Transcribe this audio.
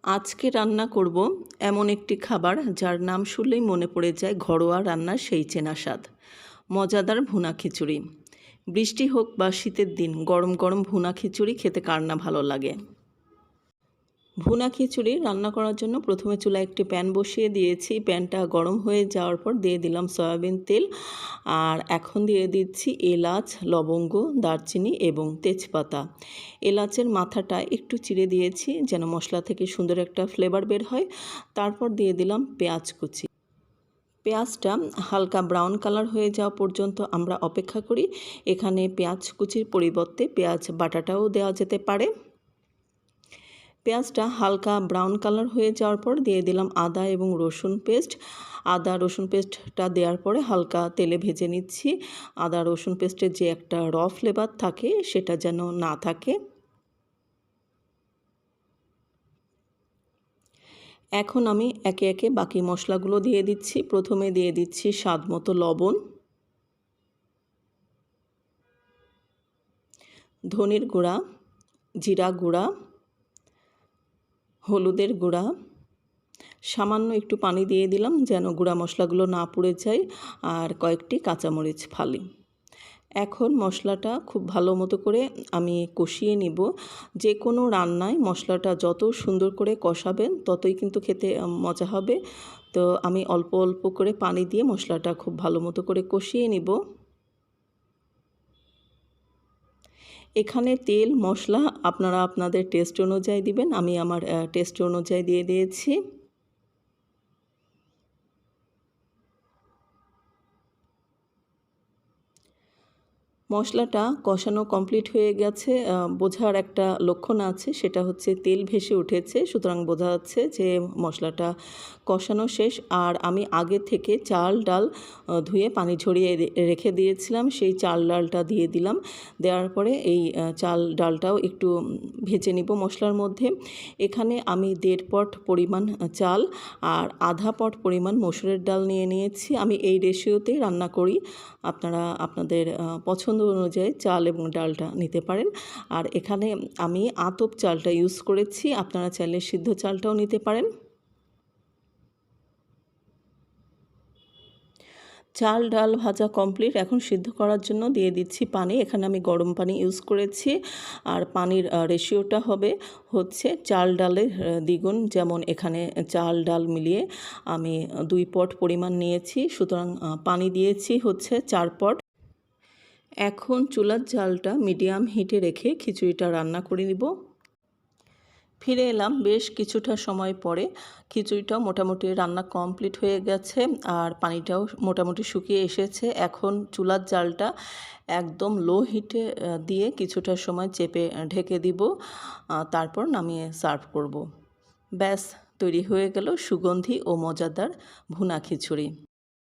আজকে রান্না করব এমন একটি খাবার যার নাম শুনলেই মনে পড়ে যায় ঘরোয়া রান্নার সেই চেনা স্বাদ। মজাদার ভুনা খিচুড়ি। বৃষ্টি হোক বা শীতের দিন গরম গরম ভুনা খিচুড়ি খেতে কার না ভালো লাগে। ভুনা খিচুড়ি রান্না করার জন্য প্রথমে চুলায় একটি প্যান বসিয়ে দিয়েছি। প্যানটা গরম হয়ে যাওয়ার পর দিয়ে দিলাম সয়াবিন তেল, আর এখন দিয়ে দিচ্ছি এলাচ, লবঙ্গ, দারচিনি এবং তেজপাতা। এলাচের মাথাটা একটু চিড়ে দিয়েছি যেন মশলা থেকে সুন্দর একটা ফ্লেভার বের হয়। তারপর দিয়ে দিলাম পেঁয়াজ কুচি। পেঁয়াজটা হালকা ব্রাউন কালার হয়ে যাওয়া পর্যন্ত আমরা অপেক্ষা করি। এখানে পেঁয়াজ কুচির পরিবর্তে পেঁয়াজ বাটাটাও দেওয়া যেতে পারে। পেঁয়াজটা হালকা ব্রাউন কালার হয়ে যাওয়ার পর দিয়ে দিলাম আদা এবং রসুন পেস্ট। আদা রসুন পেস্টটা দেওয়ার পরে হালকা তেলে ভেজে নিচ্ছি। আদা রসুন পেস্টের যে একটা ফ্লেভার থাকে সেটা যেন না থাকে। এখন আমি একে একে বাকি মশলাগুলো দিয়ে দিচ্ছি। প্রথমে দিয়ে দিচ্ছি স্বাদ মতো লবণ, ধনের গুঁড়া, জিরা গুঁড়া, হলুদের গুঁড়া, সামান্য একটু পানি দিয়ে দিলাম যেন গুঁড়া মশলাগুলো না পুড়ে যায়, আর কয়েকটি কাঁচামরিচ ফালি। এখন মশলাটা খুব ভালো মতো করে আমি কষিয়ে নিব। যে কোনো রান্নায় মশলাটা যত সুন্দর করে কষাবেন ততই কিন্তু খেতে মজা হবে। তো আমি অল্প অল্প করে পানি দিয়ে মশলাটা খুব ভালো মতো করে কষিয়ে নিব। এখানে তেল মশলা আপনারা আপনাদের টেস্ট অনুযায়ী দিবেন। আমি আমার টেস্ট অনুযায়ী দিয়ে দিয়েছি। মশলাটা কষানো কমপ্লিট হয়ে গেছে। বোঝার একটা লক্ষণ আছে, সেটা হচ্ছে তেল ভেসে উঠেছে, সুতরাং বোঝা যাচ্ছে যে মশলাটা কষানো শেষ। আর আমি আগে থেকে চাল ডাল ধুয়ে পানি ঝরিয়ে রেখে দিয়েছিলাম, সেই চাল ডালটা দিয়ে দিলাম। দেওয়ার পরে এই চাল ডালটাও একটু ভেজে নিব মশলার মধ্যে। এখানে আমি 1.5 পট পরিমাণ চাল আর আধা পট পরিমাণ মসুরের ডাল নিয়ে নিয়েছি। আমি এই রেশিওতেই রান্না করি। আপনারা আপনাদের পছন্দ অনুযায়ী চাল এবং ডালটা নিতে পারেন। আর এখানে আমি আতপ চালটা ইউজ করেছি, আপনারা চাইলে সিদ্ধ চালটাও নিতে পারেন। চাল ডাল ভাজা কমপ্লিট। এখন সিদ্ধ করার জন্য দিয়ে দিচ্ছি পানি। এখানে আমি গরম পানি ইউজ করেছি, আর পানির রেশিওটা হচ্ছে চাল ডালের দ্বিগুণ। যেমন এখানে চাল ডাল মিলিয়ে আমি 2 পট পরিমাণ নিয়েছি, সুতরাং পানি দিয়েছি হচ্ছে 4 পট। এখন চুলার জালটা মিডিয়াম হিটে রেখে খিচুড়িটা রান্না করে নিব। ফিরে এলাম বেশ কিছুটা সময় পরে। খিচুড়িটাও মোটামুটি রান্না কমপ্লিট হয়ে গেছে, আর পানিটাও মোটামুটি শুকিয়ে এসেছে। এখন চুলার জালটা একদম লো হিটে দিয়ে কিছুটা সময় চেপে ঢেকে দিব, তারপর নামিয়ে সার্ভ করব। ব্যাস, তৈরি হয়ে গেল সুগন্ধি ও মজাদার ভুনা খিচুড়ি।